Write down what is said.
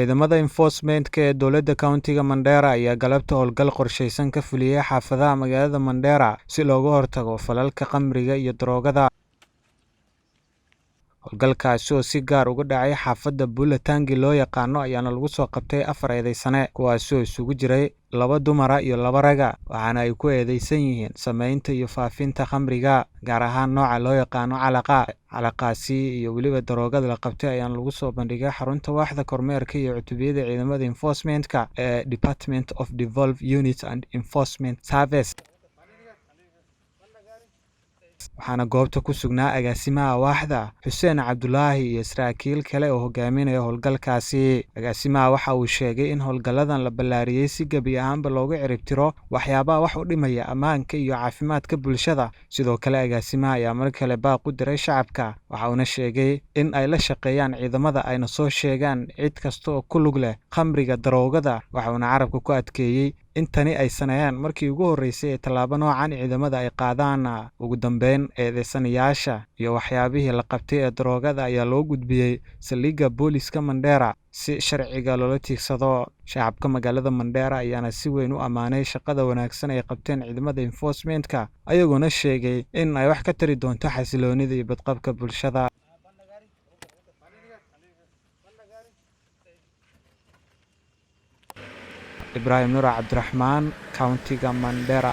Ciidamada enforcement-ka ee dowladda countiga Mandera ayaa galabta howlgal qorsheysan ka fuliyay xaafadaha magaalada Mandera si looga hortago falalka khamriga iyo daroogada. Howlgalkaasi oo si gaar uga dhacay xaafadda Bulatangi loo yaqaano ayaana lagu soo qabtay 4 eedeysane, kuwaasi oo isugu jiray 2 dumar iyo 2 rag, waxaana ay ku eedeysan yihiin samaynta iyo faafinta khamriga, gaar ahaan nooca loo yaqaano calaqa. Calaqaasi iyo weliba daroogada la qabtay ayaana lagu soo bandhigay xarunta waaxda kormeerka iyo cutubiyada ciidamada enforcement-ka ee Department of Devolved Units and Enforcement Service. waxaana goobta ku sugnaa agaasimaha waaxda Xuseen Cabdulaahi iyo saraakiil kale oo hogaaminaya howlgalkaasi. Agaasimaha waxa uu sheegay in howlgalladan la ballaariyay si gebi ahaanba looga ciribtiro waxyaabaha wax u dhimaya ammaanka iyo caafimaadka bulshada. Sidoo kale agaasimaha ayaa mar kale baaq u diray shacabka, waxa uuna sheegay in ay la shaqeeyaan ciidamada ayna soo sheegaan cid kasta oo ku lug leh khamriga daroogada. Waxa uuna carabka ku adkeeyey in tani ay sanayaan markii ugu horeysay ee tallaabo noocan ciidamada ay qaadaan. Ugu dambeyn, eedeysanayaasha iyo waxyaabihii la qabtay ee daroogada ayaa loo gudbiyey saldhigga booliska Mandera si sharciga loola tiigsado. Shacabka magaalada Mandera ayaana si weyn u ammaanay shaqada wanaagsan ay qabteen ciidamada enforcement-ka, ayagoona sheegay in ay wax ka tari doonto xasiloonida iyo badqabka bulshada. Ibrahim Nur Cabdiraxmaan, Countiga Mandera.